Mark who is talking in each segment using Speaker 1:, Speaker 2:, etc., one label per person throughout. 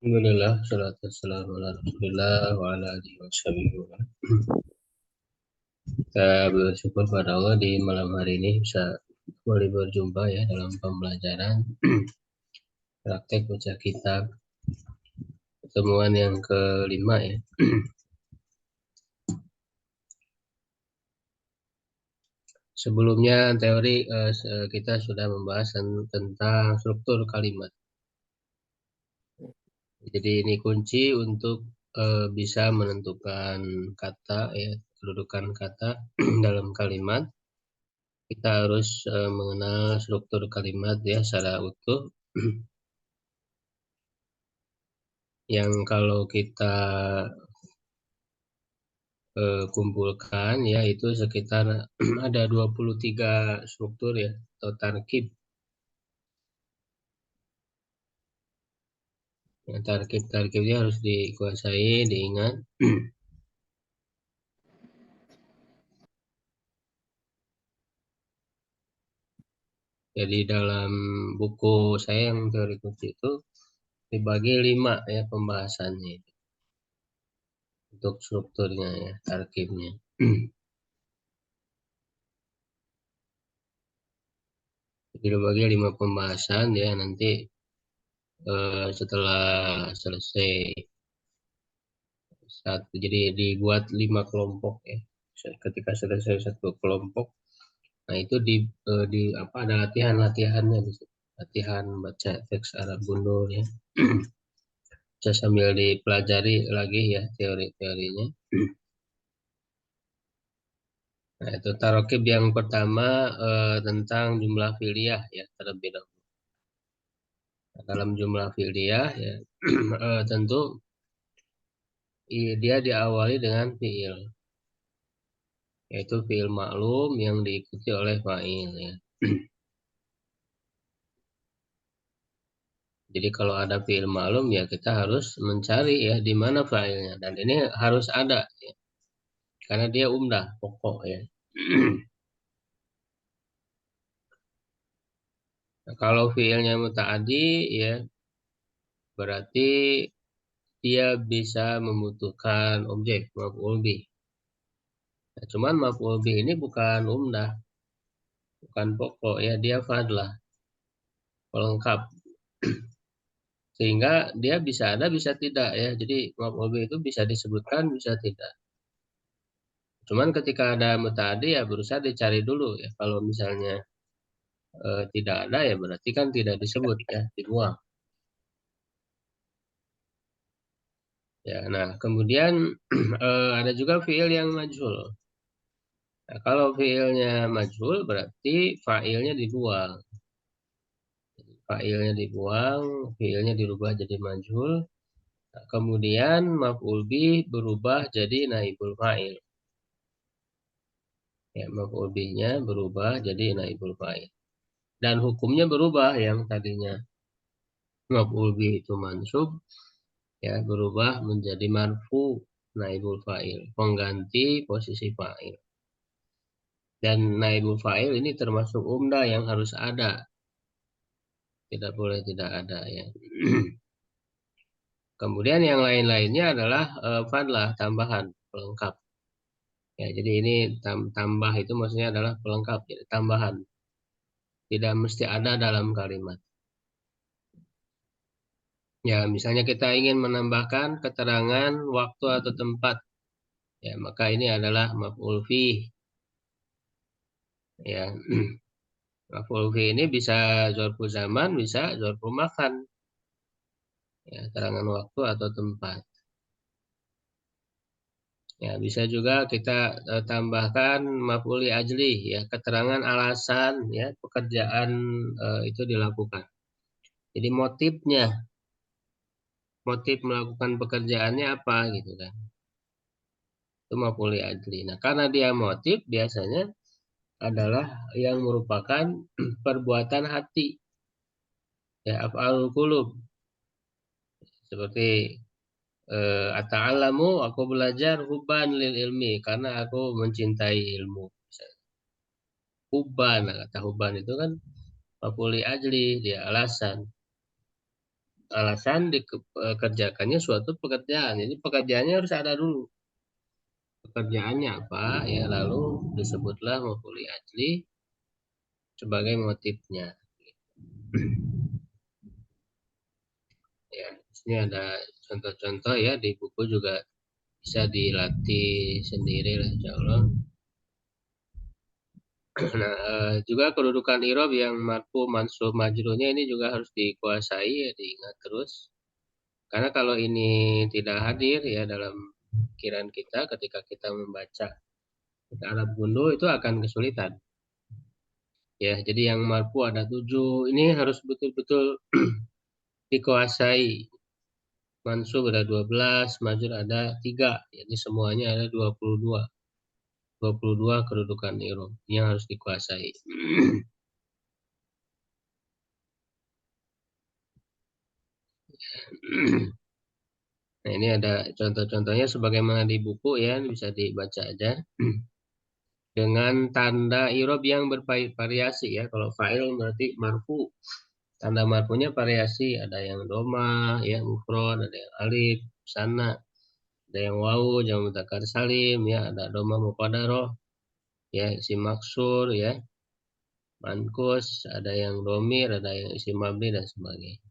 Speaker 1: Alhamdulillah, salatu wassalamu ala Rasulillah wa ala alihi wa sahbihi wa man. Kita bersyukur pada Allah di malam hari ini bisa kembali berjumpa ya dalam pembelajaran praktek baca kitab pertemuan yang kelima ya. Sebelumnya teori kita sudah membahas tentang struktur kalimat. Jadi ini kunci untuk bisa menentukan kata ya, kedudukan kata dalam kalimat. Kita harus mengenal struktur kalimat ya secara utuh. Yang kalau kita kumpulkan ya itu sekitar ada 23 struktur ya atau tarkib. Ya, tarkibnya harus dikuasai, diingat. Jadi dalam buku saya yang teori kunci itu dibagi 5 ya pembahasannya untuk strukturnya ya, tarkibnya. Jadi dibagi 5 pembahasan ya nanti setelah selesai satu, jadi dibuat 5 kelompok ya. Ketika selesai satu kelompok, nah itu di apa ada latihannya di situ. Latihan baca teks Arab gundul ya. Bisa sambil dipelajari lagi ya teori-teorinya. Nah, itu tarokib yang pertama tentang jumlah fi'liyah ya terlebih dahulu. Nah, dalam jumlah fi'liyah ya tentu dia diawali dengan fi'il, yaitu fi'il maklum yang diikuti oleh fa'il ya. Jadi kalau ada fi'il maklum ya kita harus mencari ya di mana fa'ilnya, dan ini harus ada ya, karena dia umdah pokok ya. Nah, kalau fi'ilnya muta'addi ya berarti dia bisa membutuhkan objek maf'ul bih. Nah, cuman maf'ul bih ini bukan umdah, bukan pokok ya, dia fadlah, pelengkap. Sehingga dia bisa ada bisa tidak ya. Jadi maf'ul bih itu bisa disebutkan bisa tidak. Cuman ketika ada muta'addi ya berusaha dicari dulu ya. Kalau misalnya tidak ada ya berarti kan tidak disebut ya, dibuang. Ya, nah kemudian ada juga fiil yang majhul. Nah, kalau fiilnya majhul berarti fa'ilnya dibuang. Fa'ilnya dibuang, fiilnya dirubah jadi majhul. Nah, kemudian maf'ul bih berubah jadi naibul fa'il. Ya, maf'ul bihnya berubah jadi naibul fa'il. Dan hukumnya berubah, yang tadinya maf'ul bih itu mansub ya berubah menjadi marfu, naibul fa'il, pengganti posisi fa'il. Dan naibul fa'il ini termasuk umdah yang harus ada, tidak boleh tidak ada ya. Kemudian yang lain-lainnya adalah fadlah, tambahan, pelengkap. Ya, jadi ini tambah itu maksudnya adalah pelengkap, jadi tambahan. Tidak mesti ada dalam kalimat. Ya, misalnya kita ingin menambahkan keterangan waktu atau tempat, ya maka ini adalah maf'ul fih. Ya, maf'ul fih ini bisa dzarfu zaman, bisa dzarfu makan. Ya, keterangan waktu atau tempat. Ya, bisa juga kita tambahkan maf'ul ajli, ya keterangan alasan ya pekerjaan itu dilakukan. Jadi motif melakukan pekerjaannya apa gitu kan. Itu maf'ul ajli. Nah, karena dia motif biasanya adalah yang merupakan perbuatan hati ya, af'alul qulub, seperti ata'allamu, aku belajar hubban lil ilmi karena aku mencintai ilmu. Hubban, nah, kata hubban itu kan maf'ul ajli, dia alasan. alasan dikerjakannya suatu pekerjaan. Jadi pekerjaannya harus ada dulu. Pekerjaannya apa? Ya lalu disebutlah maf'ul ajli sebagai motifnya. Ya, ini ada contoh-contoh ya di buku juga bisa dilatih sendiri lah insya Allah. Nah, juga kedudukan irob yang marfu, mansub, majrurnya ini juga harus dikuasai ya, diingat terus. Karena kalau ini tidak hadir ya dalam pikiran kita ketika kita membaca Arab gundul itu akan kesulitan. Ya, jadi yang marfu ada 7, ini harus betul-betul dikuasai. Mansub ada 12, majrur ada 3. Jadi semuanya ada 22. 22 kedudukan irob yang harus dikuasai. Nah, ini ada contoh-contohnya sebagaimana di buku ya, bisa dibaca aja. Dengan tanda irob yang bervariasi ya. Kalau fa'il berarti marfu. Tanda marfunya variasi, ada yang doma, ya mufrad, ada yang alif, sana, ada yang wawu, jamak mudzakkar salim, ya ada doma muqaddarah, ya isim maksur, ya mankus, ada yang domir, ada yang isim mabni dan sebagainya.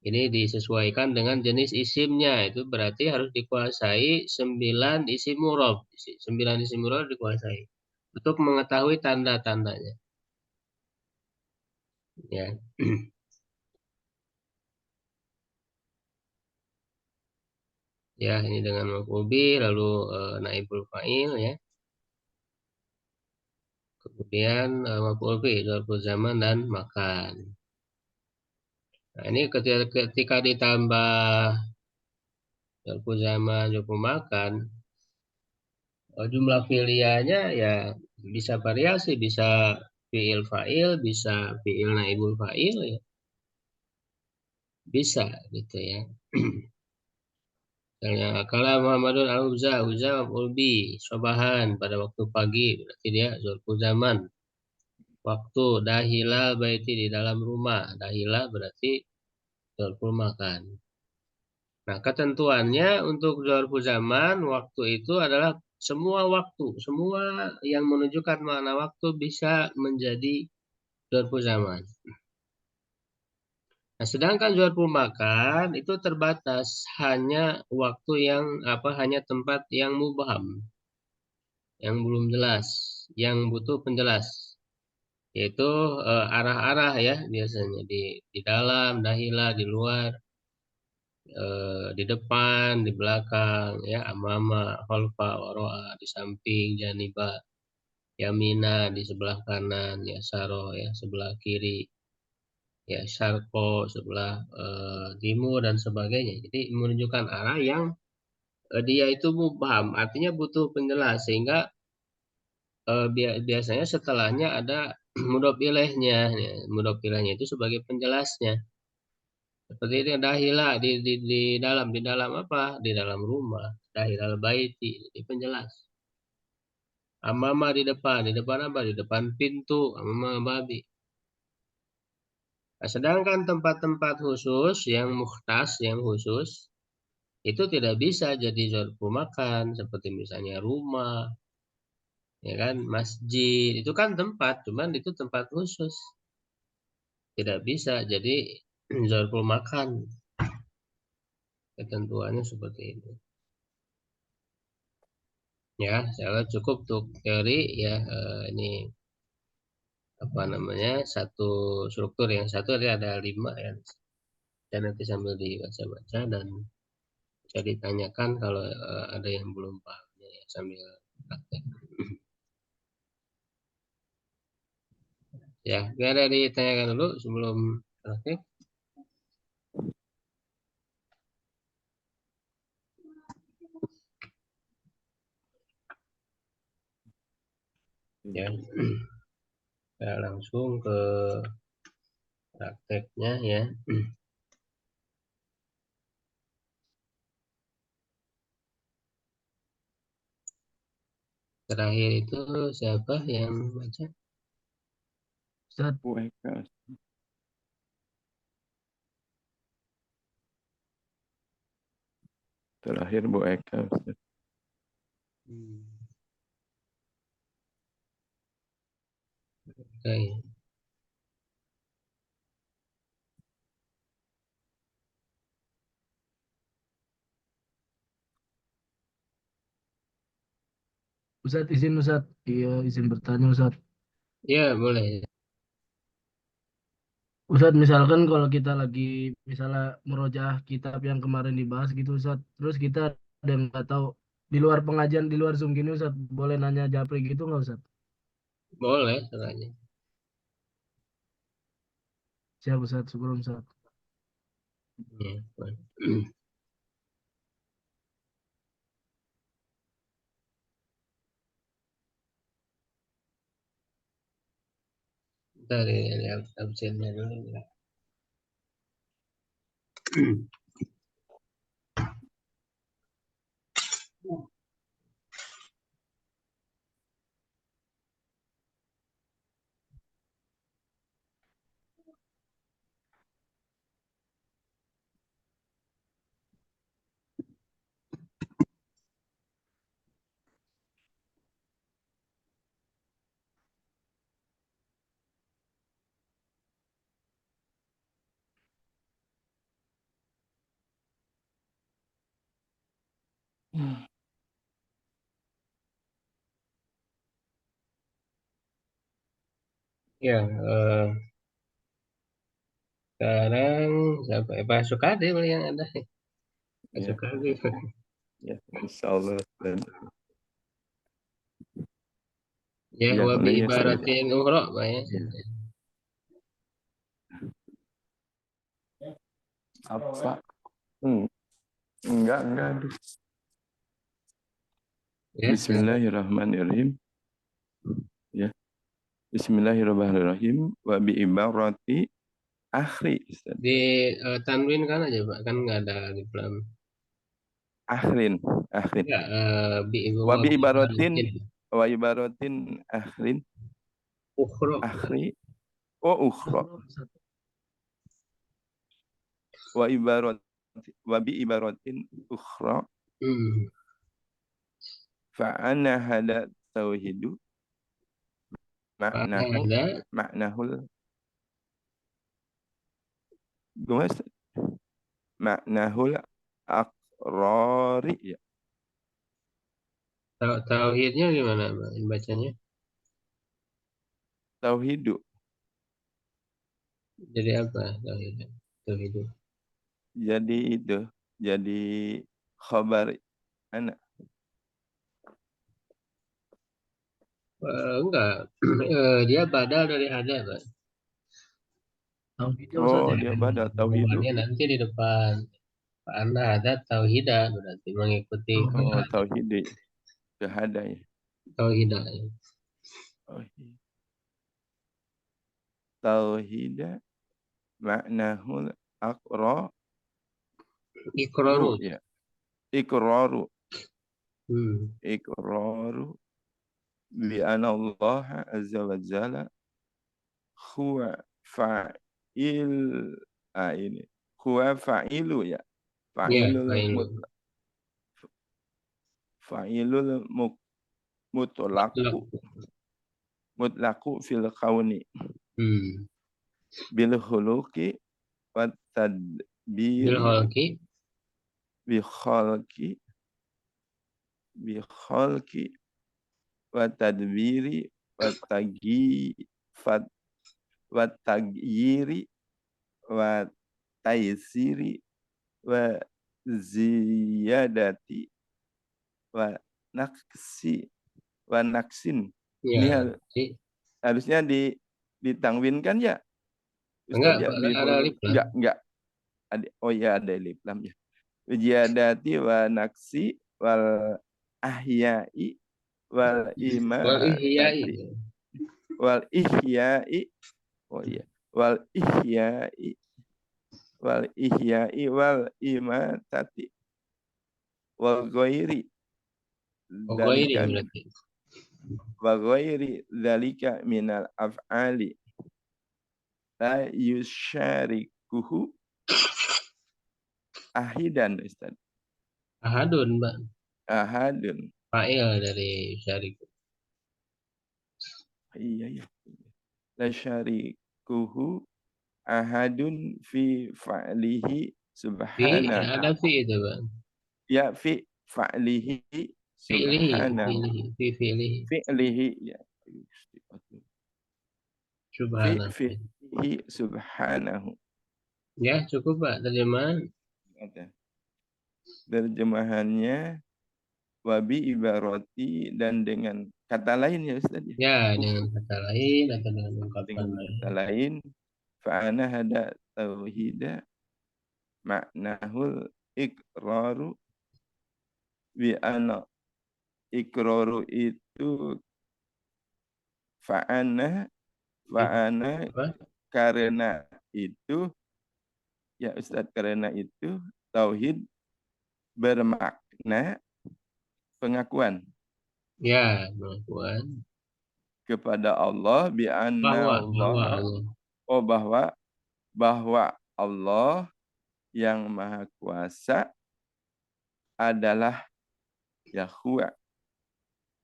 Speaker 1: Ini disesuaikan dengan jenis isimnya, itu berarti harus dikuasai 9 isim murab. 9 isim murab dikuasai untuk mengetahui tanda-tandanya. Ya. Ya, ini dengan maf'ul bih, lalu naibul fa'il ya. Kemudian maf'ul bih, zarful zaman dan makan. Nah, ini ketika ditambah zarful zaman, zarful makan, jumlah fi'liyahnya ya bisa variasi, bisa fi'il fa'il, bisa fi'il naibul fa'il ya. Bisa gitu ya. Misalnya akala Muhammadun al-Uza, Uza maf'ul bih, sobahan pada waktu pagi, berarti dia zarful zaman. Waktu dahila baiti di dalam rumah. Dahila berarti zarful makan. Nah, ketentuannya untuk zarful zaman waktu itu adalah semua waktu, semua yang menunjukkan makna waktu bisa menjadi zarful zaman. Nah, sedangkan zarful makan itu terbatas hanya waktu yang hanya tempat yang mubham, yang belum jelas, yang butuh penjelas. Yaitu arah-arah ya biasanya di dalam, dahilah, di luar, di depan, di belakang, ya amama, khalfa, wara'a, di samping, janiba, yamina, di sebelah kanan, ya saro, ya sebelah kiri, ya syarqo, sebelah timur dan sebagainya. Jadi menunjukkan arah yang dia itu mubham, artinya butuh penjelas sehingga biasanya setelahnya ada mudhof ilaihnya, ya. Mudhof ilaihnya itu sebagai penjelasnya. Seperti itu dahila di dalam apa? Di dalam rumah. Dahilal baiti, di penjelas. Amama di depan apa? Di depan pintu, amama babi. Nah, sedangkan tempat-tempat khusus yang mukhtas, yang khusus, itu tidak bisa jadi zarfu makan, seperti misalnya rumah, ya kan, masjid, itu kan tempat, cuman itu tempat khusus. Tidak bisa jadi zarfu makan. Ketentuannya seperti itu. Ya, saya cukup untuk teori ya. Ini apa namanya, satu struktur, yang satu ada 5 ya. Dan nanti sambil dibaca-baca dan bisa ditanyakan kalau ada yang belum paham ya, sambil praktek. Ya, nggak ada ditanyakan dulu sebelum praktek. Ya, kita langsung ke prakteknya ya. Terakhir itu siapa yang baca?
Speaker 2: Ustaz. Bu Eka. Terakhir Bu Eka, Ustaz.
Speaker 1: Oke.
Speaker 3: Ustaz, izin Ustaz. Iya, izin bertanya Ustaz.
Speaker 1: Ya, boleh.
Speaker 3: Ustaz, misalkan kalau kita lagi misalnya murojaah kitab yang kemarin dibahas gitu Ustaz, terus kita ada yang nggak tahu di luar pengajian, di luar Zoom gini Ustaz, boleh nanya japri gitu nggak Ustaz?
Speaker 1: Boleh, caranya.
Speaker 3: Siap Ustaz, syukur Ustaz.
Speaker 1: Ya, boleh. Ntar ya, lihat absennya dulu. Ya, sekarang siapa? Pak Sukadi yang ada. Pak
Speaker 2: Ya,
Speaker 1: Sukadi.
Speaker 2: ya, insyaallah. Dan
Speaker 1: Ya,
Speaker 2: ya,
Speaker 1: wabi
Speaker 2: boleh ya saya.
Speaker 1: ibaratin ukhra, Pak ya.
Speaker 2: Ya. Apa? Enggak, aduh.
Speaker 1: Ya, silakan.
Speaker 2: Bismillahirrahmanirrahim. Ya. Bismillahirrahmanirrahim. Wa bi ibarati akhri. Ustaz.
Speaker 1: Di tanwin kan aja, Pak. Kan nggak ada di pelan.
Speaker 2: Akhrin.
Speaker 1: Ya,
Speaker 2: Wa bi
Speaker 1: wabi
Speaker 2: ibaratin
Speaker 1: ibaratin
Speaker 2: akhrin.
Speaker 1: ukhra.
Speaker 2: Akhri. Oh, ukhra.
Speaker 3: Ustaz.
Speaker 2: Wa bi ibaratin ukhra.
Speaker 1: Hmm.
Speaker 2: Fa'ana hada tauhidu.
Speaker 1: Ada
Speaker 2: Maknahul. Gumas. Maknahul akrori. Ya.
Speaker 1: tauhidnya gimana, Pak? Bacanya?
Speaker 2: Tauhidu.
Speaker 1: Jadi apa tauhid? Tauhid.
Speaker 2: Jadi itu. Jadi khabar anak.
Speaker 1: Enggak. Dia badal dari ada, Pak.
Speaker 3: Tauhidnya Ustaz
Speaker 2: Oh,
Speaker 3: ya.
Speaker 2: dia pada tauhidu.
Speaker 1: Jawabannya nanti di depan. Pak Anda ada tauhidah berarti mengikuti
Speaker 2: Oh,
Speaker 1: kata
Speaker 2: tauhid. Syahada ya.
Speaker 1: tauhidah.
Speaker 2: Tauhid maknahul aqra
Speaker 1: Iqraru.
Speaker 2: ya. Iqraru.
Speaker 1: Hmm.
Speaker 2: Iqraru bi anna Allah azza wa jalla huwa fa'il ini. Huwa fa'ilu ya.
Speaker 1: Ya,
Speaker 2: Fa'ilul
Speaker 1: fa'il.
Speaker 2: fa'ilul mutlaqu mutlaqu fil kauni
Speaker 1: Hmm.
Speaker 2: bil khuluqi wa
Speaker 1: Bil
Speaker 2: tadbiri
Speaker 1: khalqi.
Speaker 2: bi khalqi wa tadbiri wa tagi wa tagyiri wa taysiri wa ziyadati wa naksi wa naksin. Ini
Speaker 1: Ya, sih.
Speaker 2: harusnya ditangwinkan ya Ustaz
Speaker 1: Enggak,
Speaker 2: ya,
Speaker 1: Pak,
Speaker 2: bi
Speaker 1: ada alif lam.
Speaker 2: enggak ada, oh ya ada alif lam ya. Ziyadati wa naksi wal ahyai wal
Speaker 1: Wal ihyai.
Speaker 2: imatati wal ihyai, oh iya, wal ihyai wal imatati wal ghairi
Speaker 1: Oh, ini
Speaker 2: dzalika min
Speaker 1: berarti.
Speaker 2: wa ghairi dzalika minal af'ali la yusyarikuhu ahidan Ustaz.
Speaker 1: Ahadun, Mbak.
Speaker 2: Ahadun.
Speaker 1: Fa'il dari syariku.
Speaker 2: Iya, iya. La syarikuhu ahadun fi fa'lihi
Speaker 1: Fi,
Speaker 2: subhanahu.
Speaker 1: ada fi itu, Mbak.
Speaker 2: Ya, fi fa'lihi
Speaker 1: Fi'lihi,
Speaker 2: subhanahu.
Speaker 1: fi'lihi.
Speaker 2: Fi'lihi, ya. Fi
Speaker 1: Subhanallah.
Speaker 2: fi'lihi subhanahu.
Speaker 1: Ya, cukup, Pak. Terjemahan.
Speaker 2: Ada. Terjemahannya wabi ibaroti dan dengan kata lain ya Ustaz ya.
Speaker 1: Ya, dengan kata lain atau dengan ungkapan
Speaker 2: Dengan
Speaker 1: lain.
Speaker 2: kata lain fa'ana hada tauhida maknahul ikraru bi ana ikraru itu fa'ana
Speaker 1: Apa?
Speaker 2: karena itu ya Ustaz karena itu tauhid bermakna pengakuan
Speaker 1: Ya, pengakuan
Speaker 2: kepada Allah bi anna
Speaker 1: bahwa
Speaker 2: Allah
Speaker 1: Allah.
Speaker 2: oh bahwa Allah yang maha kuasa adalah Yahwa.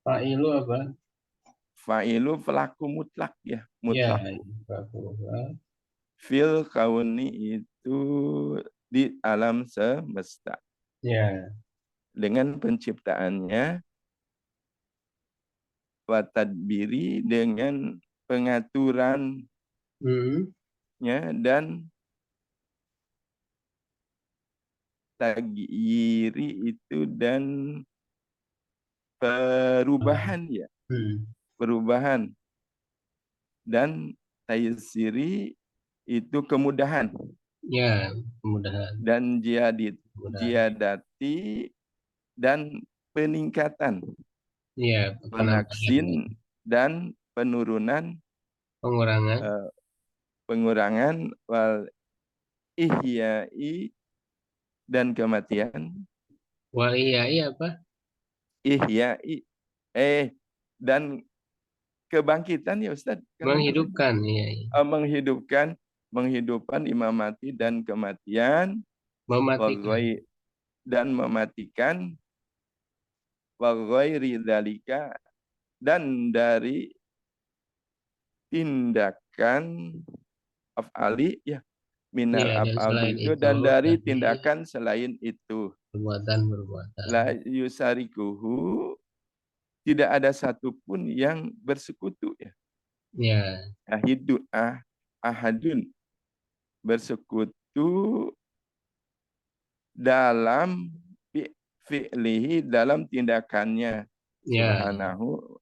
Speaker 1: Fa'ilu apa?
Speaker 2: Fa'ilu pelaku mutlak ya,
Speaker 1: Ya,
Speaker 2: mutlak.
Speaker 1: bahwa.
Speaker 2: Fil kauni itu di alam semesta.
Speaker 1: Ya.
Speaker 2: Dengan penciptaannya, wa tadbiri dengan pengaturannya
Speaker 1: Hmm.
Speaker 2: dan tagyiri itu dan perubahan ya,
Speaker 1: Hmm.
Speaker 2: perubahan dan taysiri itu kemudahan
Speaker 1: Ya, kemudahan.
Speaker 2: dan
Speaker 1: Kemudahan.
Speaker 2: jiadati dan peningkatan,
Speaker 1: Ya, penambahan.
Speaker 2: penaksin dan penurunan,
Speaker 1: Pengurangan.
Speaker 2: pengurangan, wal ihyai dan kematian,
Speaker 1: Wal ihyai apa?
Speaker 2: ihyai dan kebangkitan ya Ustaz. Kalau
Speaker 1: Menghidupkan. Ya, ya.
Speaker 2: menghidupkan imam mati dan kematian,
Speaker 1: Mematikan.
Speaker 2: wagoi dan mematikan, wagoi ridalika dan dari tindakan af'ali ya minal
Speaker 1: Ya, dan
Speaker 2: af'ali
Speaker 1: selain
Speaker 2: itu
Speaker 1: itu
Speaker 2: dan dari
Speaker 1: dari
Speaker 2: tindakan selain itu
Speaker 1: perbuatan-perbuatan.
Speaker 2: la yusarikuhu tidak ada satupun yang bersekutu ya
Speaker 1: Ya,
Speaker 2: ahadun bersekutu dalam fi'lihi dalam tindakannya
Speaker 1: ya.
Speaker 2: subhanahu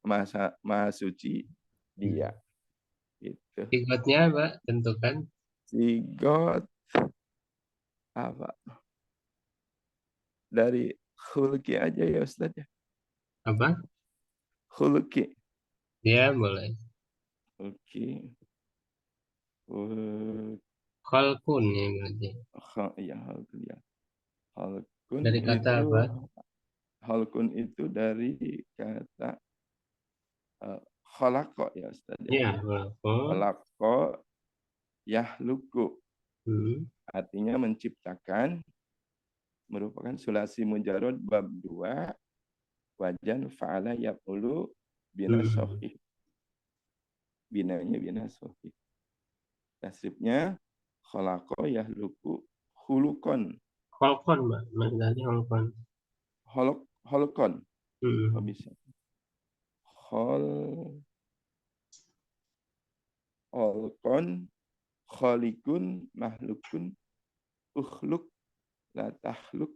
Speaker 2: maha suci dia itu
Speaker 1: Ikutnya, Pak, tentukan
Speaker 2: sigot apa dari khulki aja ya Ustaz ya.
Speaker 1: apa?
Speaker 2: Khulki.
Speaker 1: Ya, boleh.
Speaker 2: Oke.
Speaker 1: Khalqun ya berarti.
Speaker 2: Ya halkun ya. Halkun
Speaker 1: Dari kata
Speaker 2: itu
Speaker 1: apa?
Speaker 2: dari kata khalaqa ya Ustaz ya.
Speaker 1: Ya, khalqun.
Speaker 2: Khalaqa yahluku artinya menciptakan merupakan sulasi mujarrad bab 2 wajan fa'ala yaqulu bina sahih. Binanya bina sahih. Tasrifnya khalaqa yahluku khulukon.
Speaker 1: Khalqun, Mbak. Maksudnya khalqun.
Speaker 2: Holkon. Oh,
Speaker 1: Hmm.
Speaker 2: bisa. Holkon, kholikun, mahlukun, ukhluk, la tahluk,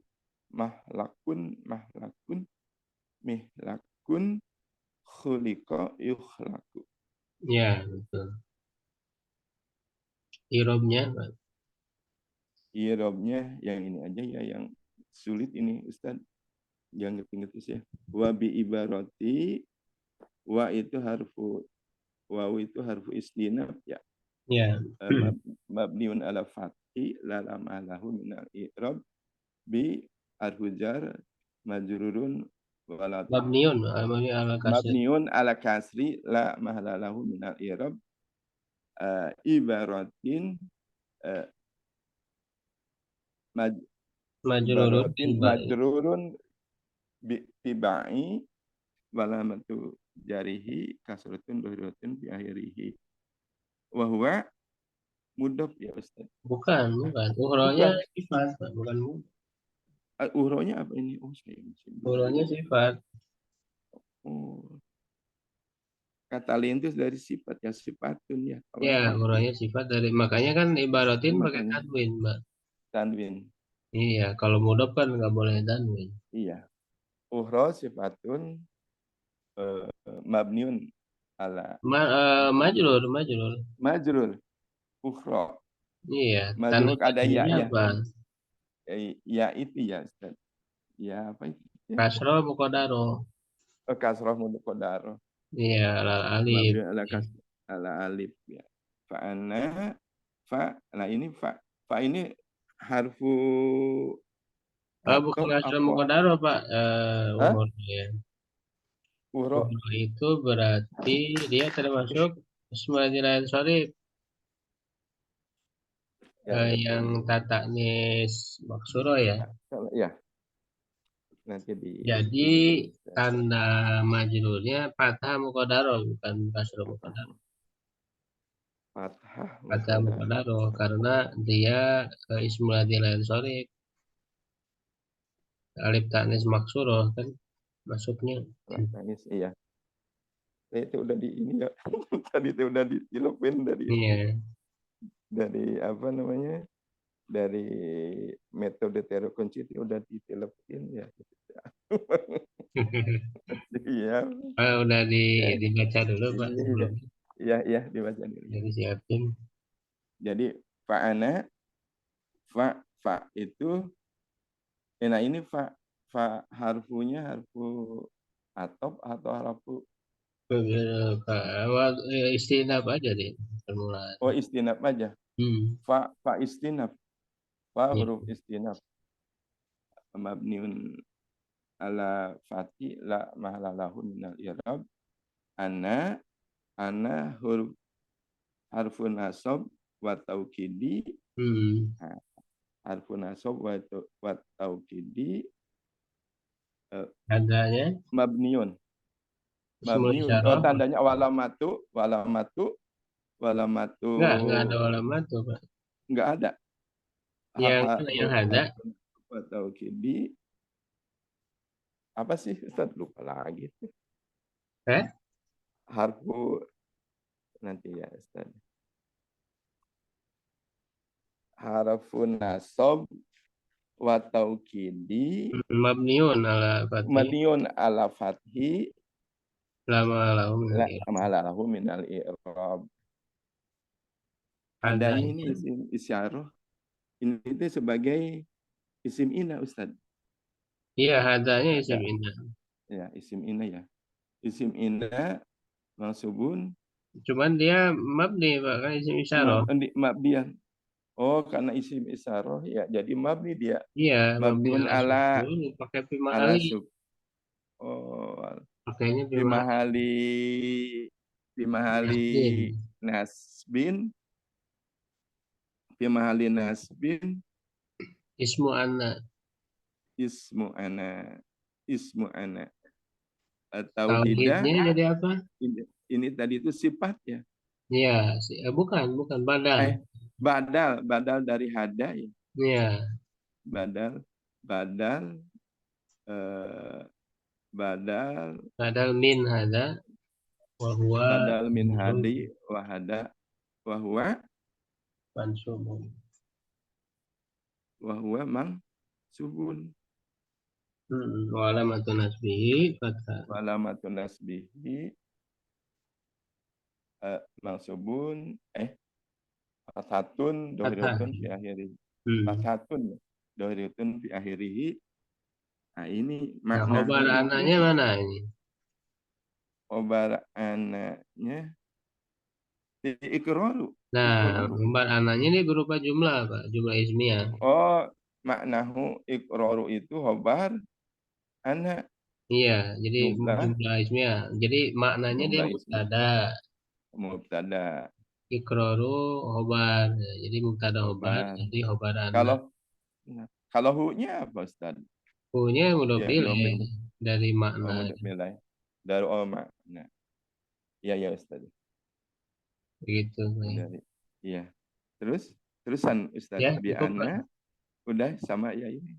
Speaker 2: mahlakun, mihlakun, khuliqa, yukhlaku.
Speaker 1: Ya, betul. Irobnya, Pak.
Speaker 2: Irobnya yang ini aja ya, yang sulit ini Ustaz. Yang ngerti-ngerti sih. Wa bi ibarati, wa itu harfu istinaf ya.
Speaker 1: Ya.
Speaker 2: Mabniun ala fathi la lam alahu min al i'rab bi arhujar majrurun wala
Speaker 1: Mabniun, ala kasir.
Speaker 2: mabniun ala kasri la mahalalahu min al i'rab ibaratin
Speaker 1: Majrurun
Speaker 2: Ibaratin
Speaker 1: bil ba'i.
Speaker 2: majrurun bibai walamatu jarihi kasratun dohiratun fi akhirihi. Wa huwa mudhof ya Ustaz.
Speaker 1: Bukan. Uhronya
Speaker 2: Bukan.
Speaker 1: sifat, Pak. Bukan mudhof.
Speaker 2: Uhronya apa ini? Oh, saya masih belum.
Speaker 1: Uhronya sifat.
Speaker 2: Oh, kata lain itu dari sifat ya, sifatun ya. Kalau
Speaker 1: Ya,
Speaker 2: sifat
Speaker 1: uhronya sifat dari, makanya kan ibaratin pakai
Speaker 2: makanya
Speaker 1: tanwin, Mbak.
Speaker 2: tanwin.
Speaker 1: Iya, kalau mudhof kan nggak boleh tanwin.
Speaker 2: Iya. Uhro sifatun mabniun ala
Speaker 1: Majrur, majrur.
Speaker 2: majrur. Uhro.
Speaker 1: Iya, tanda
Speaker 2: Majrur ada ya
Speaker 1: tandanya
Speaker 2: ya.
Speaker 1: apa?
Speaker 2: Ya itu ya Ustaz. Ya apa itu? Ya.
Speaker 1: Kasroh mukodaro.
Speaker 2: Kasroh muqaddar.
Speaker 1: Iya, lal alif.
Speaker 2: Mabniun ala alif ya. Fa'ana fa. Nah ini fa ini harfu
Speaker 1: Bukan
Speaker 2: atop
Speaker 1: kasroh
Speaker 2: apa?
Speaker 1: mukodaro, Pak.
Speaker 2: Hah?
Speaker 1: Umurnya.
Speaker 2: Uhro.
Speaker 1: Umur itu berarti dia termasuk Ismail Sorif,
Speaker 2: Ya
Speaker 1: yang
Speaker 2: betul.
Speaker 1: tata nis maksuro ya.
Speaker 2: Ya, nanti di
Speaker 1: Jadi
Speaker 2: ini dulu.
Speaker 1: tanda majrurnya fathah mukodaro, bukan kasroh mukodaro.
Speaker 2: Fathah
Speaker 1: Fathah
Speaker 2: muqaddar.
Speaker 1: mukodaro karena dia Ismail Sorif. Alif tanis maksuro kan masuknya.
Speaker 2: Nangis iya. Itu udah di ini ya. Tadi itu udah ditilopin
Speaker 1: Iya.
Speaker 2: dari apa namanya? Dari metode kunci itu udah ditelepin ya. Iya.
Speaker 1: Udah
Speaker 2: Ya,
Speaker 1: dibaca dulu Pak
Speaker 2: iya.
Speaker 1: sebelumnya.
Speaker 2: Iya, iya dibaca dulu ya.
Speaker 1: Jadi siapin.
Speaker 2: Jadi fa'ana fa itu nah ini fa harfunya harfu atop atau harfu
Speaker 1: Awal istinab aja deh permulaan.
Speaker 2: oh istinaf aja.
Speaker 1: Hmm.
Speaker 2: Fa istinaf. Fa
Speaker 1: Iya.
Speaker 2: huruf istinaf mabniun ala fati la mahlalahu minal i'rab. Ana huruf harfun nasab wa taukidi.
Speaker 1: Hmm.
Speaker 2: Harfun nasab wa taukidi
Speaker 1: Tandanya
Speaker 2: mabniun.
Speaker 1: ismul
Speaker 2: Mabniun.
Speaker 1: isyarah
Speaker 2: Oh,
Speaker 1: apa?
Speaker 2: tandanya walamatu
Speaker 1: Enggak ada alamat tuh Pak.
Speaker 2: enggak ada.
Speaker 1: Yang ada
Speaker 2: Harfun wa taukidi apa sih Ustaz lupa lagi. Harfu nanti ya Ustaz. Harfun nasab wa taukidi
Speaker 1: mabniun ala fathi
Speaker 2: mabniun ala fathi
Speaker 1: lama lahum
Speaker 2: la malahu minal i'rab. Adanya ini isim isyarah ini itu sebagai isim ina Ustaz.
Speaker 1: Iya, hadanya isim
Speaker 2: Ada.
Speaker 1: inna.
Speaker 2: Ya, isim ina ya. Isim ina mansubun
Speaker 1: Cuman dia mabni Pak, kan isim isyarah.
Speaker 2: mabdian. Oh, karena isim isyarah ya. Jadi mabni dia.
Speaker 1: Iya, mabni
Speaker 2: Mabniun
Speaker 1: ala
Speaker 2: ala
Speaker 1: sukun pakai fi
Speaker 2: ala
Speaker 1: mahali.
Speaker 2: sub. Oh,
Speaker 1: Pakainya fi
Speaker 2: fi
Speaker 1: mahali.
Speaker 2: mahali
Speaker 1: Nasbin.
Speaker 2: nasbin fi mahali nasbin
Speaker 1: Ismu anna.
Speaker 2: ismu ana atau tidak
Speaker 1: Tauhidnya jadi apa?
Speaker 2: ini tadi itu sifat ya
Speaker 1: Iya, bukan badal.
Speaker 2: badal dari hada ya
Speaker 1: Iya,
Speaker 2: badal badal eh, badal
Speaker 1: badal min hada wa huwa
Speaker 2: badal min hadi wahada wahwa
Speaker 1: mansubun.
Speaker 2: mang subun
Speaker 1: Wa alamatun nasbihi fathah.
Speaker 2: walamatun nasbihi mansubun fathatun
Speaker 1: Fathah.
Speaker 2: dohiratun fi akhiri fathatun dohiratun fi akhirihi. Nah ini
Speaker 1: Nah, khobar
Speaker 2: maknanya
Speaker 1: anaknya
Speaker 2: itu
Speaker 1: mana ini?
Speaker 2: khobar anaknya iqraru
Speaker 1: Nah,
Speaker 2: iqraru.
Speaker 1: khobar anaknya ini berupa jumlah, Pak, jumlah ismiyah.
Speaker 2: Oh, maknahu iqraru itu khobar anak
Speaker 1: Iya, jadi
Speaker 2: jumlah
Speaker 1: jumlah ismiyah. Jadi maknanya dia
Speaker 2: jumlah ismi
Speaker 1: mubtada.
Speaker 2: mubtada
Speaker 1: Ikroru khobar. Jadi mubtada khobar.
Speaker 2: khobar.
Speaker 1: Jadi khobar anak.
Speaker 2: Kalau Kalau hu-nya apa Ustaz?
Speaker 1: Hu-nya mudhof
Speaker 2: Ya,
Speaker 1: ilaih dari makna.
Speaker 2: mudhof ilaih. Dari makna. Iya ya Ustaz.
Speaker 1: Begitu.
Speaker 2: Dari iya. Terusan Ustaz,
Speaker 1: Ya,
Speaker 2: bi
Speaker 1: cukup Pak.
Speaker 2: anna udah sama ya ini.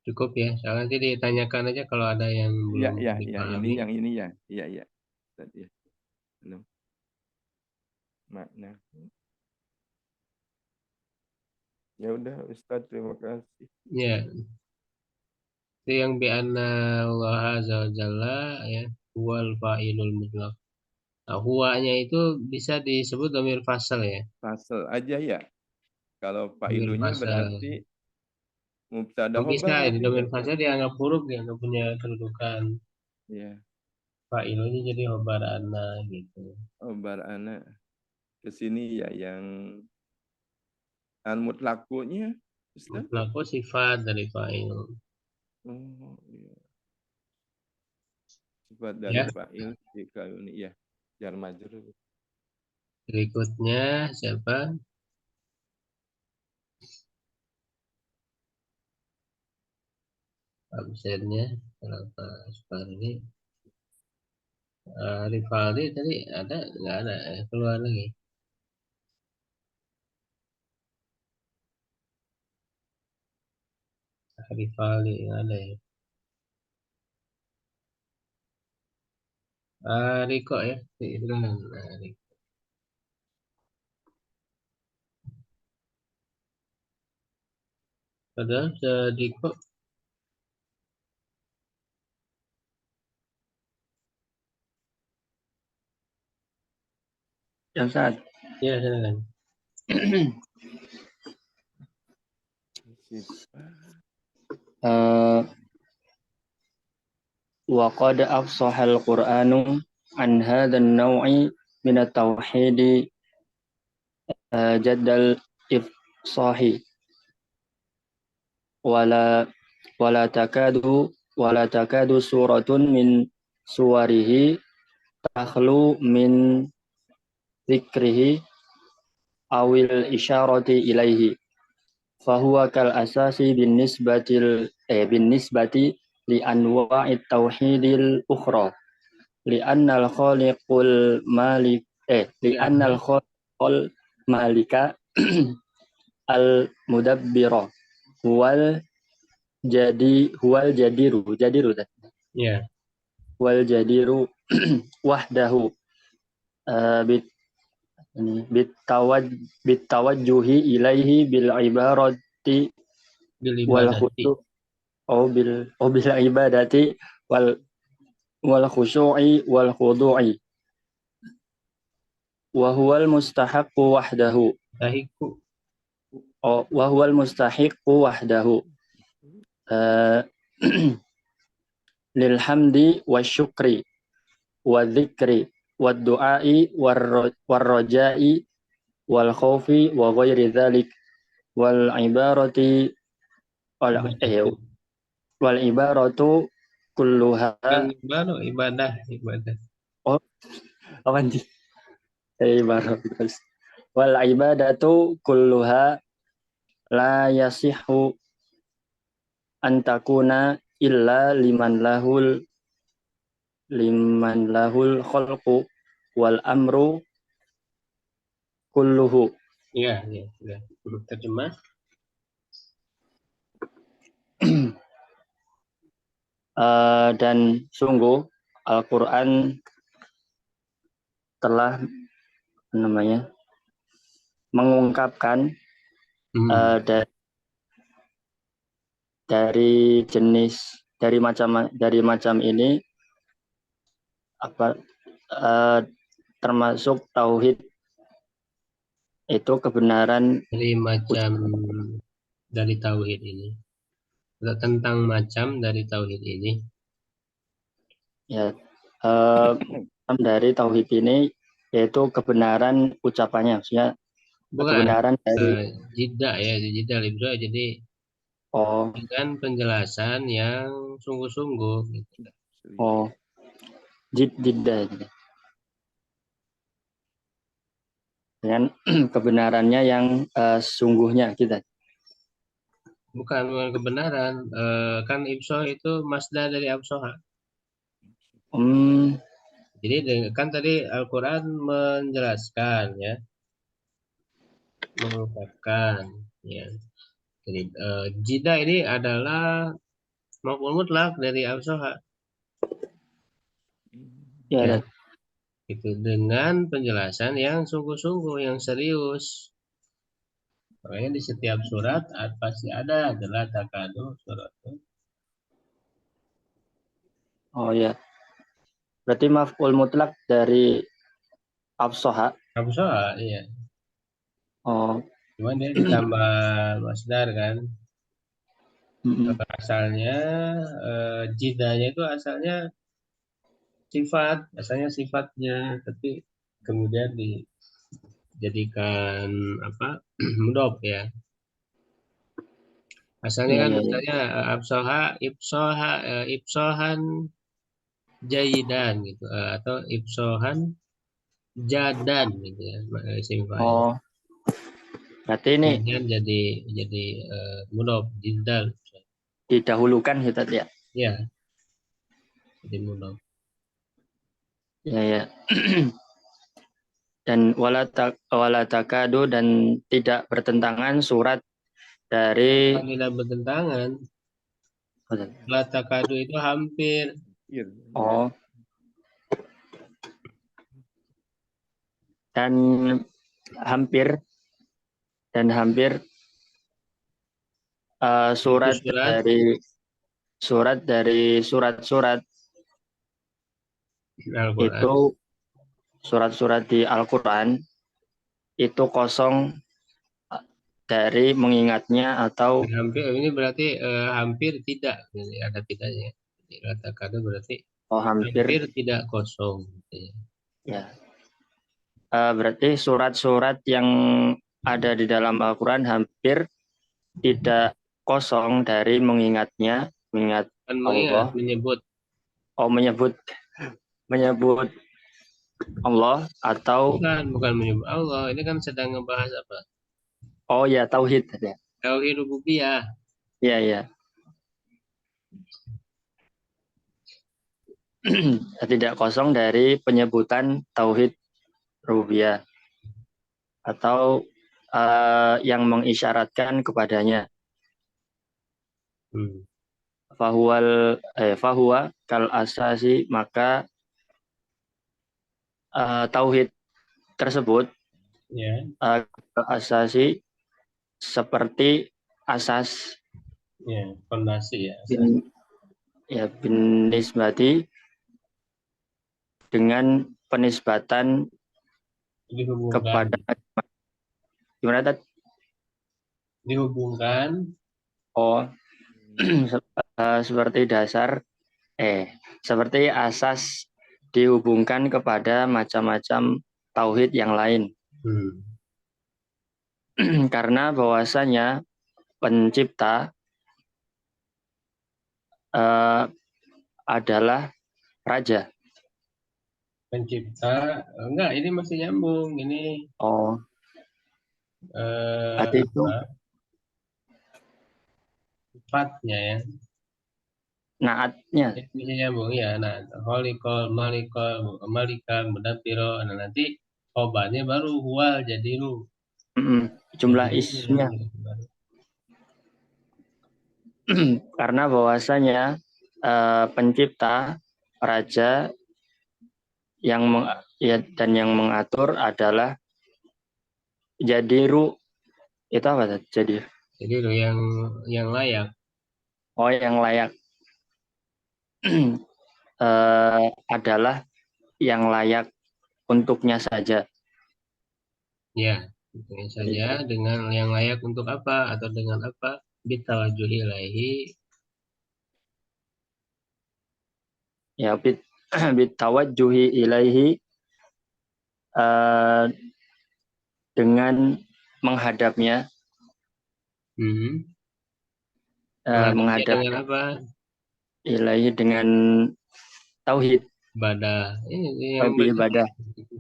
Speaker 1: Cukup ya. Soalnya nanti ditanyakan aja kalau ada yang
Speaker 2: Iya
Speaker 1: belum
Speaker 2: iya iya ini
Speaker 1: dipahami.
Speaker 2: yang ini ya. Iya iya. Ustaz ya. Belum. Makna. Ya udah Ustaz, terima kasih.
Speaker 1: Ya, itu yang bi anna Allah azza wa jalla ya huwal fa'ilul mutlaq. Nah, huwanya itu bisa disebut dhamir fasal ya.
Speaker 2: Fasal aja ya. Kalau
Speaker 1: Dhamir
Speaker 2: fa'ilunya
Speaker 1: fasal.
Speaker 2: berarti mubtada
Speaker 1: Oh, bisa
Speaker 2: khobar
Speaker 1: ini dhamir
Speaker 2: tidak.
Speaker 1: fasal dianggap huruf dia nggak punya kedudukan.
Speaker 2: Iya.
Speaker 1: Fa'ilnya jadi khobar anna gitu.
Speaker 2: Khobar ana ke sini ya yang al mutlaqunya Ustaz.
Speaker 1: Mutlaq sifat dari fa'il.
Speaker 2: Oh iya. Sifat dari
Speaker 1: Ya,
Speaker 2: fa'il jika ini ya. Jar majrur.
Speaker 1: berikutnya siapa? Absennya kenapa Supardi? Rivaldi tadi ada nggak ada keluar lagi. Rivaldi nggak ada ya. Riko ya, itu kan. Riko. Padahal Riko
Speaker 4: Ya Ustaz.
Speaker 1: ya silakan.
Speaker 4: Eh, wa qad afsahal Qur'anu an hadzal naw'i min at-tauhid jaddal ifsahi wala wala takadu suratun min suwarihi takhlu min dzikrihi awil isyarati ilaihi fahuwa kal asasi bin nisbati li anwa'it tauhidil ukhra li'annal khaliqul malik li'annal khaliqul malika al mudabbira huwal jadiru
Speaker 1: Ya,
Speaker 4: wal jadiru wahdahu bit bitawajjuhi ilaihi bil ibarati
Speaker 1: bil
Speaker 4: wal
Speaker 1: ibadati.
Speaker 4: khusu bil ibadati wal khusyu'i wal khudu'i wa huwal mustahaqqu wahdahu
Speaker 1: Tahiku.
Speaker 4: wa huwal mustahiqqu wahdahu lil hamdi wasyukri wa dzikri wad du'ai war raja'i wal khaufi wa ghairi dzalik wal ibarati wal ibaratu kulluha
Speaker 1: Yang baru ibadah.
Speaker 4: oh apa nih ibarat wal ibadatu kulluha la yasihu antakuna illa liman lahul khalqu wal amru kulluhu.
Speaker 1: Ya, sudah. Huruf terjemah.
Speaker 4: Dan sungguh Al-Quran telah mengungkapkan dari macam ini termasuk tauhid itu kebenaran
Speaker 1: dari tauhid ini atau tentang macam dari tauhid ini
Speaker 4: ya dari tauhid ini yaitu kebenaran ucapannya maksudnya kebenaran dari
Speaker 1: jida ya jida libra jadi dengan penjelasan yang sungguh-sungguh gitu.
Speaker 4: Jidda dengan kebenarannya yang sungguhnya kita
Speaker 1: bukan kebenaran. Kan ibsoh itu masdar dari absoha.
Speaker 4: Hmm,
Speaker 1: Jadi kan tadi Al-Quran menjelaskan ya, mengungkapkan ya. Jadi jida ini adalah maf'ul mutlak dari absoha
Speaker 4: ya,
Speaker 1: ya.
Speaker 4: Dad.
Speaker 1: Itu dengan penjelasan yang sungguh-sungguh, yang serius. Makanya di setiap surat pasti ada adalah takadu surat.
Speaker 4: Oh ya, berarti maf'ul mutlak dari absoha.
Speaker 1: Absoha, iya.
Speaker 4: Oh,
Speaker 1: Cuman dia ditambah masdar kan.
Speaker 4: mm-mm.
Speaker 1: Asalnya jidanya itu asalnya asalnya sifatnya, tapi kemudian dijadikan apa? Mudhof ya. Asalnya
Speaker 4: Ya,
Speaker 1: kan
Speaker 4: ya, ya.
Speaker 1: misalnya ibsohan jayidan gitu, atau ibsohan jadan gitu ya, isim fa'il.
Speaker 4: Oh, berarti ini
Speaker 1: Kemudian jadi mudhof jidal.
Speaker 4: didahulukan ya, Dad, ya.
Speaker 1: Ya, jadi mudhof.
Speaker 4: Ya, ya. Dan wala takadu dan tidak bertentangan surat dari
Speaker 1: Kalau tidak bertentangan, latakadu itu hampir.
Speaker 4: oh, dan hampir hampir
Speaker 1: Itu
Speaker 4: surat
Speaker 1: surat
Speaker 4: dari surat-surat
Speaker 1: Al-Quran.
Speaker 4: itu, surat-surat di Al-Quran itu kosong dari mengingatnya atau
Speaker 1: Hampir ini berarti hampir tidak. Jadi ada tidaknya. Jadi latakadu berarti
Speaker 4: hampir
Speaker 1: hampir tidak kosong. Gitu ya.
Speaker 4: ya. Berarti surat-surat yang ada di dalam Al-Quran hampir tidak kosong dari mengingat
Speaker 1: Kan mengingat,
Speaker 4: Allah,
Speaker 1: menyebut.
Speaker 4: menyebut Allah atau
Speaker 1: Bukan menyebut Allah. Ini kan sedang ngebahas apa?
Speaker 4: ya tauhid ya.
Speaker 1: Tauhid rububiyah.
Speaker 4: Ya, ya. Tidak kosong dari penyebutan tauhid rububiyah atau yang mengisyaratkan kepadanya.
Speaker 1: Hmm.
Speaker 4: Fahuwa kal asasi, maka tauhid tersebut
Speaker 1: Ya,
Speaker 4: asasi seperti asas
Speaker 1: ya, fondasi ya.
Speaker 4: bin nisbati, dengan penisbatan
Speaker 1: Dihubungkan,
Speaker 4: kepada gimana Tad?
Speaker 1: dihubungkan.
Speaker 4: Oh, seperti seperti asas dihubungkan kepada macam-macam tauhid yang lain.
Speaker 1: Hmm.
Speaker 4: Karena bahwasanya pencipta adalah raja.
Speaker 1: Pencipta, enggak, ini masih nyambung. Ini
Speaker 4: Oh, berarti itu
Speaker 1: apa? Sifatnya ya.
Speaker 4: naatnya.
Speaker 1: Ini masih nyambung ya. Nah, holikol, malikal, mudabbiro. Nah, nanti obatnya baru huwal jadi lu.
Speaker 4: Jumlah
Speaker 1: Jadi
Speaker 4: isnya.
Speaker 1: baru.
Speaker 4: Karena bahwasanya pencipta raja dan yang mengatur adalah jadiru, itu apa Tad?
Speaker 1: Jadi lu yang layak.
Speaker 4: Yang layak adalah yang layak untuknya saja.
Speaker 1: Ya, tentunya saja dengan yang layak untuk apa atau dengan apa? Bitawajuhi ilaihi.
Speaker 4: Ya, bitawajjuhi ilaihi, dengan menghadapnya,
Speaker 1: Hmm. Menghadapnya
Speaker 4: menghadap
Speaker 1: dengan apa?
Speaker 4: ilaihi dengan tauhid,
Speaker 1: Ibadah. Ini yang
Speaker 4: ibadah.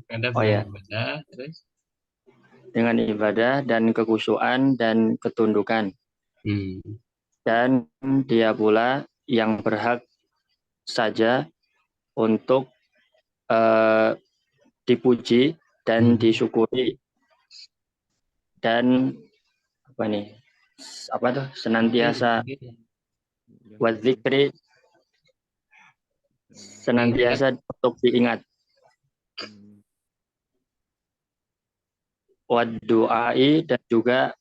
Speaker 1: menghadap
Speaker 4: Oh
Speaker 1: dengan
Speaker 4: ya,
Speaker 1: ibadah, terus.
Speaker 4: dengan ibadah dan kekhusyuan dan ketundukan.
Speaker 1: Hmm.
Speaker 4: dan dia pula yang berhak saja untuk dipuji dan disyukuri dan senantiasa wadzikri, senantiasa untuk diingat, waddu'ai, dan juga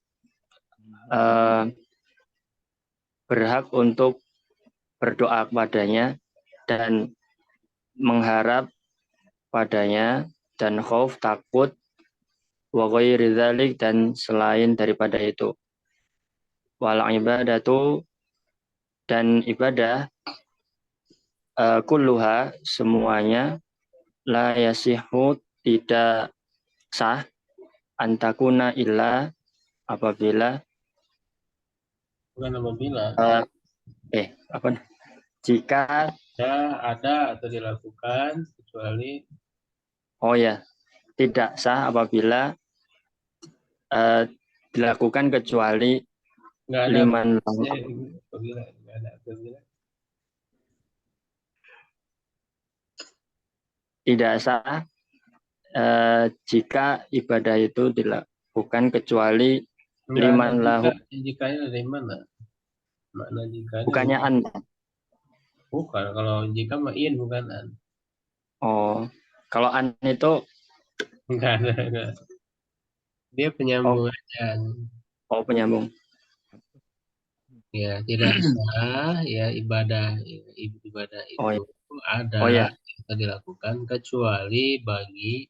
Speaker 4: berhak untuk berdoa kepadanya dan mengharap padanya, dan khauf, takut, wa ghairi dzalik, dan selain daripada itu. Wal ibadatu, dan ibadah, kulluha, semuanya, la yasihu, tidak sah, antakuna illa, apabila
Speaker 1: Bukan apabila
Speaker 4: jika
Speaker 1: ada atau dilakukan kecuali
Speaker 4: tidak sah apabila dilakukan kecuali
Speaker 1: nggak ada
Speaker 4: liman
Speaker 1: apabila nggak ada apabila.
Speaker 4: Tidak sah jika ibadah itu dilakukan kecuali liman lahu.
Speaker 1: Jikanya dari mana? Makna jika
Speaker 4: Bukannya an.
Speaker 1: Bukan, kalau jika ma'in bukan an.
Speaker 4: Oh, kalau an itu
Speaker 1: enggak ada. Dia penyambung aja.
Speaker 4: Oh, penyambung.
Speaker 1: Ya, tidak sah ya ibadah itu ada yang dilakukan kecuali bagi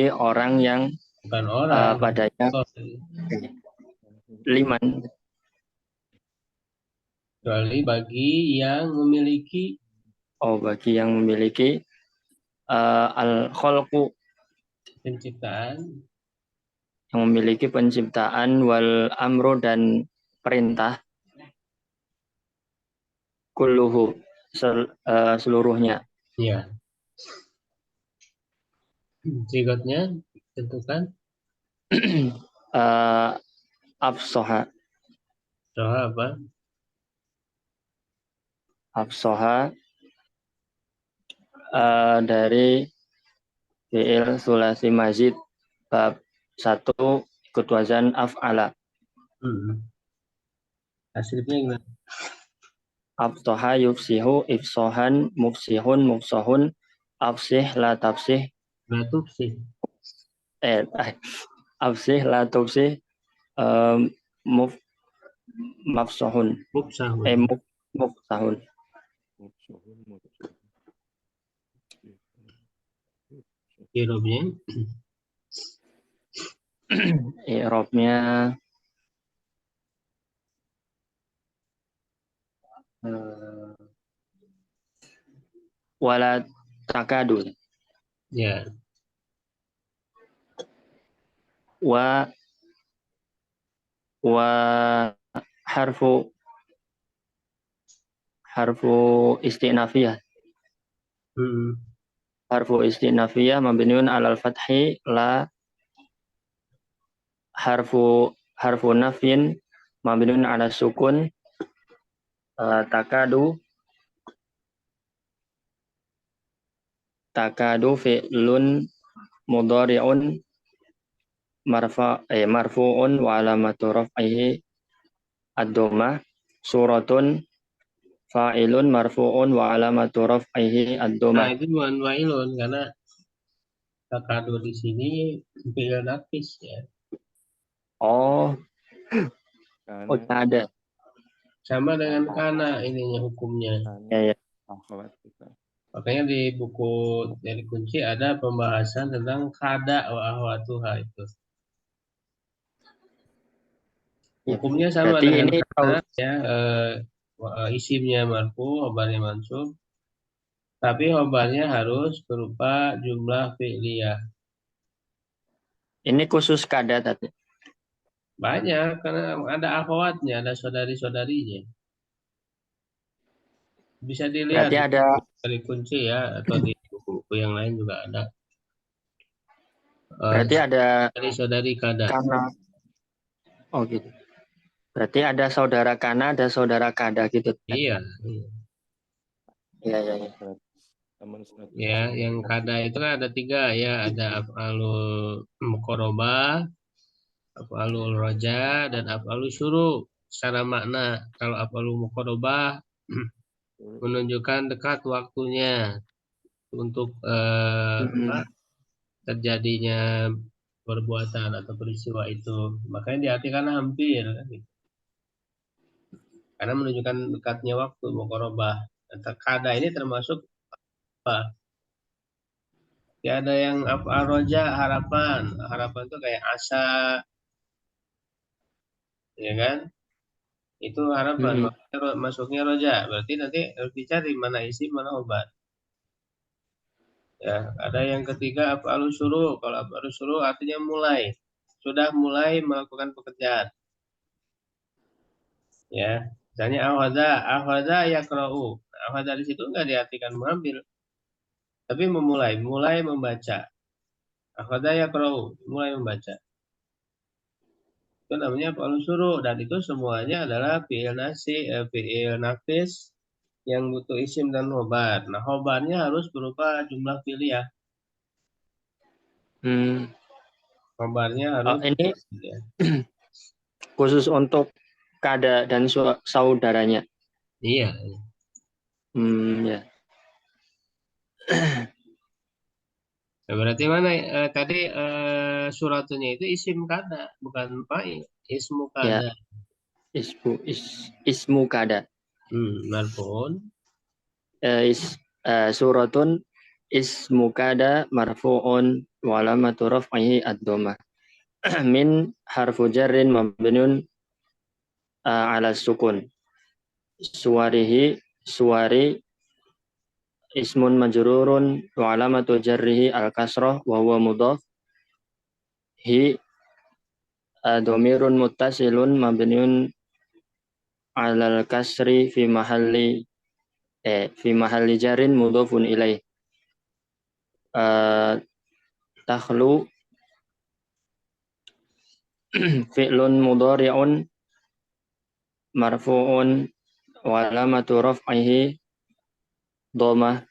Speaker 1: orang yang
Speaker 4: bukan orang padanya liman,
Speaker 1: kecuali bagi yang memiliki
Speaker 4: al-khalqu,
Speaker 1: penciptaan,
Speaker 4: yang memiliki penciptaan, wal amru, dan perintah, kulluhu, seluruhnya.
Speaker 1: Ya. Sigatnya tentukan
Speaker 4: afsoha.
Speaker 1: Soha apa?
Speaker 4: Afsoha dari fi'il sulasi mazid bab 1 ikut wazan af'ala.
Speaker 1: Hasilnya gimana?
Speaker 4: Afsoha yufsihu, ifsohan, mufsihun, mufsohun, afsih, la tafsih,
Speaker 1: la tufsih,
Speaker 4: afsih, la tufsih, mufsahun, mufsahun. I'rabnya wala takadu.
Speaker 1: Ya.
Speaker 4: Wa harfu istinafiyah. Harfu istinafiyah mabniun alal fathi, la harfu nafyin mabniun ala sukun, takadu fi'lun mudhari'un marfu'un wa alamatu raf'ihi ad-dhammah, suratun fa'ilun marfu'un wa alamatu raf'ihi ad-dhammah.
Speaker 1: Nah, itu bukan fa'ilun karena takadu di sini fi'il nafis ya.
Speaker 4: Ada.
Speaker 1: Sama dengan kana ininya hukumnya.
Speaker 4: Ya.
Speaker 1: Makanya di buku dari kunci ada pembahasan tentang kada wa ahwatuha itu. Hukumnya sama dengan
Speaker 4: ini
Speaker 1: kana, isimnya marfu, khobarnya mansub. Tapi khobarnya harus berupa jumlah fi'liyah.
Speaker 4: Ini khusus kada tadi.
Speaker 1: Banyak karena ada akhwatnya, ada saudari-saudarinya. Bisa dilihat dari kunci ya, atau di buku-buku yang lain juga ada.
Speaker 4: Berarti ada
Speaker 1: saudari kada.
Speaker 4: Oh gitu. Berarti ada saudara kana, ada saudara kada gitu.
Speaker 1: Iya, iya.
Speaker 4: Iya, iya, iya.
Speaker 2: Teman 100.
Speaker 1: Ya, yang kada itu kan ada 3 ya, ada af'alul muqarabah, af'alul roja, dan af'alul syuru. Secara makna, kalau af'alul muqarabah menunjukkan dekat waktunya untuk
Speaker 4: Mm-mm.
Speaker 1: terjadinya perbuatan atau peristiwa itu. Makanya diartikan hampir, kan gitu. Karena menunjukkan dekatnya waktu muqarabah. Kada ini termasuk apa? Ya ada yang apa roja harapan. Harapan itu kayak asa, ya kan? Itu harapan.
Speaker 4: Mm-mm.
Speaker 1: Makanya masuknya roja. Berarti nanti harus dicari mana isi, mana obat. Ya, ada yang ketiga af'alus syuru. Kalau af'alus syuru artinya mulai. Sudah mulai melakukan pekerjaan. Ya, misalnya ahwadha yakra'u. Ahwadha di situ enggak diartikan mengambil, tapi mulai membaca. Ahwadha yakra'u, mulai membaca. Itu namanya af'alus syuru, dan itu semuanya adalah fi'il nafis yang butuh isim dan khobar. Nah, khobarnya harus berupa jumlah fi'liyah.
Speaker 4: Hmm.
Speaker 1: Khobarnya
Speaker 4: Oh,
Speaker 1: harus
Speaker 4: ini
Speaker 1: ya.
Speaker 4: khusus untuk kada dan saudaranya.
Speaker 1: Iya.
Speaker 4: Ya.
Speaker 1: Nah, berarti mana tadi suratunya itu isim kada, bukan fa'il, ismu
Speaker 4: Ya,
Speaker 1: kada.
Speaker 4: ismu kada.
Speaker 1: Marfu'un.
Speaker 4: Suratun ismu kada marfu'un wa alamatu raf'ihi ad-dhammah. Min harfu jarrin mabniun ala sukun. Suwari ismun majrurun wa alamatu jarrihi al-kasrah wa huwa mudhaf. Hi dhamirun muttasilun mabniun ala al-kasri fi mahalli jarin mudhafun ilaih. Takhlu fi'lun mudhari'un marfu'un wa alamatu raf'ihi dhamah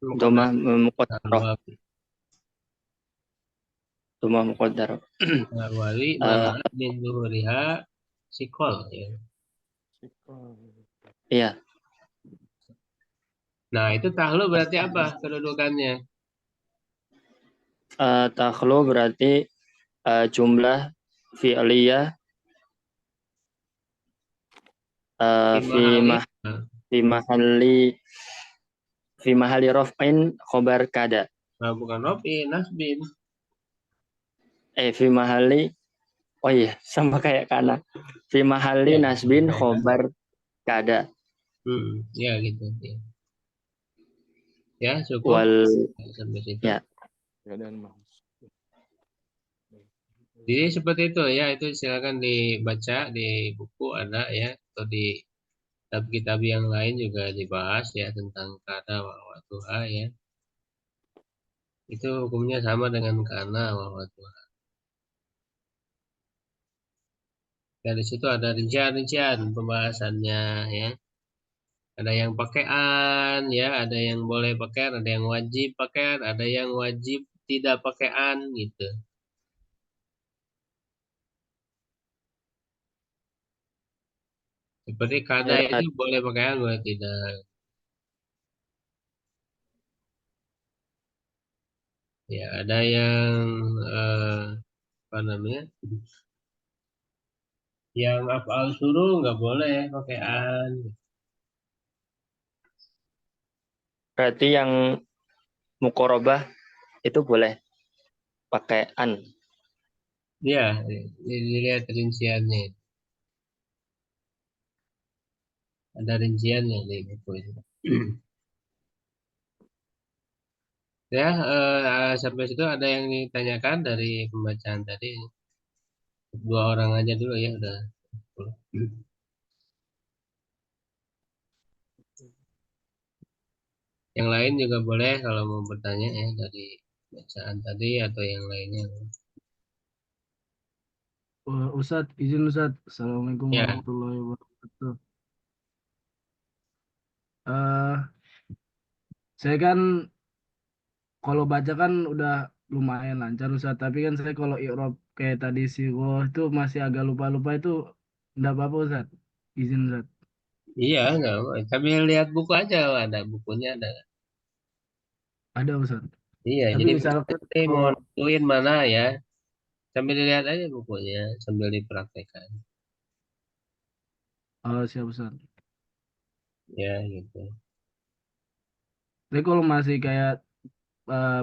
Speaker 1: Muqaddar
Speaker 4: muqaddarah.
Speaker 1: al-wawi.
Speaker 4: Dhamah muqaddarah.
Speaker 1: Al-wawi
Speaker 4: Eh,
Speaker 1: mana min zuhuriha sikol ya.
Speaker 4: Iya,
Speaker 1: Nah, itu tahlu berarti apa kedudukannya?
Speaker 4: takhlu berarti jumlah fi'liyah
Speaker 1: Di
Speaker 4: fi
Speaker 1: mahali.
Speaker 4: mah fi mahalli fi mahalli raf'in khobar kada.
Speaker 1: Nah, bukan rofi, nasbin.
Speaker 4: Fi mahalli, oh iya sama kayak kana. Fi mahalli
Speaker 1: Ya,
Speaker 4: nasbin
Speaker 1: kayak kan.
Speaker 4: khobar kada.
Speaker 1: Ya gitu. Ya, ya cukup
Speaker 4: Wal
Speaker 1: sampai situ.
Speaker 4: ya.
Speaker 2: Keadaan mau.
Speaker 1: Jadi seperti itu ya, itu silakan dibaca di buku ada ya, atau di kitab-kitab yang lain juga dibahas ya tentang kada wa watuha ya. Itu hukumnya sama dengan kana wa watuha. Dan di situ ada rincian-rincian pembahasannya ya. Ada yang pakaian ya, ada yang boleh pakaian, ada yang wajib pakaian, ada yang wajib tidak pakaian gitu. Seperti kada itu boleh pakaian, boleh tidak. Ya, ada yang apa namanya? Yang afal suruh nggak boleh pakaian.
Speaker 4: Berarti yang mukorobah itu boleh pakai an.
Speaker 1: Ya, dilihat rinciannya. Ada rinciannya di buku itu. Ya, sampai situ ada yang ditanyakan dari pembacaan tadi. 2 orang aja dulu ya udah. Yang lain juga boleh kalau mau bertanya ya dari bacaan tadi atau yang lainnya.
Speaker 3: Ustadz, izin Ustadz. Assalamualaikum
Speaker 1: Ya,
Speaker 3: warahmatullahi wabarakatuh. Eh, saya kan kalau baca kan udah lumayan lancar Ustadz, tapi kan saya kalau i'rab kayak tadi sigo itu masih agak lupa-lupa itu enggak apa-apa Ustadz. Izin Ustadz.
Speaker 1: iya nggak apa. Sambil lihat buku aja, ada bukunya ada.
Speaker 3: Ada Ustadz.
Speaker 1: Iya,
Speaker 3: Tapi
Speaker 1: jadi
Speaker 3: misalkan
Speaker 1: nanti mau
Speaker 3: kalau
Speaker 1: nentuin mana ya, sambil dilihat aja bukunya, sambil dipraktekkan.
Speaker 3: siap Ustadz.
Speaker 1: Ya, gitu.
Speaker 3: Tapi kalau masih kayak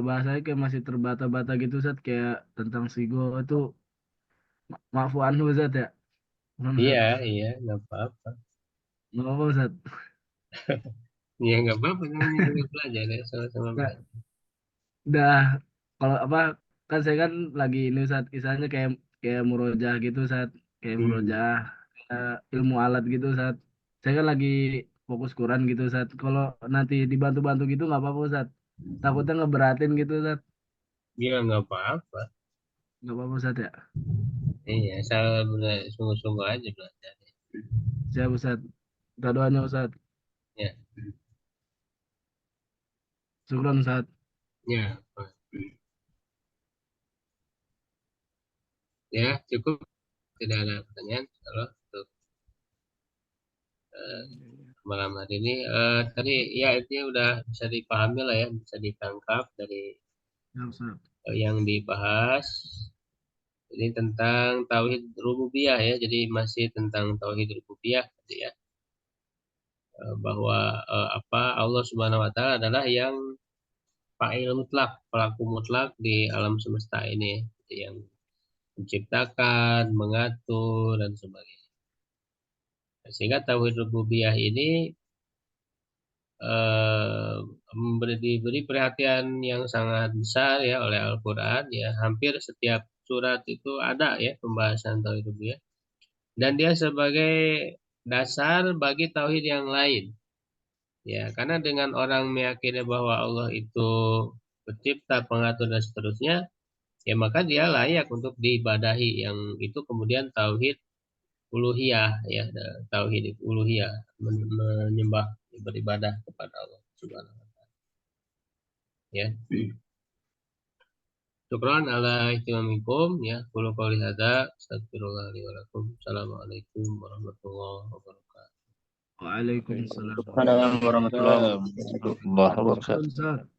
Speaker 3: bahasanya kayak masih terbata-bata gitu Ustadz, kayak tentang sigo itu maafu anhu Ustadz ya. Mohon
Speaker 1: Iya,
Speaker 3: Ustadz.
Speaker 1: iya, nggak apa-apa.
Speaker 3: Nggak apa-apa Ustadz.
Speaker 1: Iya, nggak apa-apa, namanya juga belajar ya, sama-sama
Speaker 3: Nggak,
Speaker 1: belajar.
Speaker 3: udah kalau apa kan saya kan lagi ini saat kisahnya kayak kayak murojaah gitu saat kayak
Speaker 1: Hmm.
Speaker 3: murojaah ilmu alat gitu saat saya kan lagi fokus Quran gitu saat kalau nanti dibantu-bantu gitu nggak apa-apa saat takutnya ngeberatin gitu saat
Speaker 1: Iya, nggak apa-apa.
Speaker 3: nggak apa-apa saat ya.
Speaker 1: Iya, asal benar sungguh-sungguh aja belajar.
Speaker 3: Siap Ustad, minta doanya Ustad.
Speaker 1: Ya,
Speaker 3: Syukron Ustad.
Speaker 1: ya, ya, cukup. Tidak ada pertanyaan kalau untuk eh, malam hari ini. Tadi ya intinya udah bisa dipahami lah ya, bisa ditangkap dari
Speaker 3: Siap Ustad.
Speaker 1: yang dibahas. Ini tentang tauhid rububiyah ya, jadi masih tentang tauhid rububiyah gitu ya. Bahwa apa Allah Subhanahu wa taala adalah yang fa'il mutlak, pelaku mutlak di alam semesta ini, gitu, yang menciptakan, mengatur dan sebagainya. Sehingga tauhid rububiyah ini eh, diberi perhatian yang sangat besar ya oleh Al-Qur'an ya. Hampir setiap surat itu ada ya pembahasan tauhid rububiyah, dan dia sebagai dasar bagi tauhid yang lain. Ya, karena dengan orang meyakini bahwa Allah itu pencipta, pengatur dan seterusnya, ya maka dia layak untuk diibadahi, yang itu kemudian tauhid uluhiyah ya, tauhid uluhiyah, menyembah, beribadah kepada Allah Subhanahu wa taala. Ya. Syukran ala ihtimamikum ya. Qulu qouli hadza astagfirullah li wa lakum. Assalamualaikum warahmatullahi wabarakatuh.
Speaker 3: Waalaikumsalam.
Speaker 4: Assalamualaikum warahmatullahi
Speaker 2: Waalaikumsalam warahmatullahi wabarakatuh.
Speaker 3: Syukron Ustad.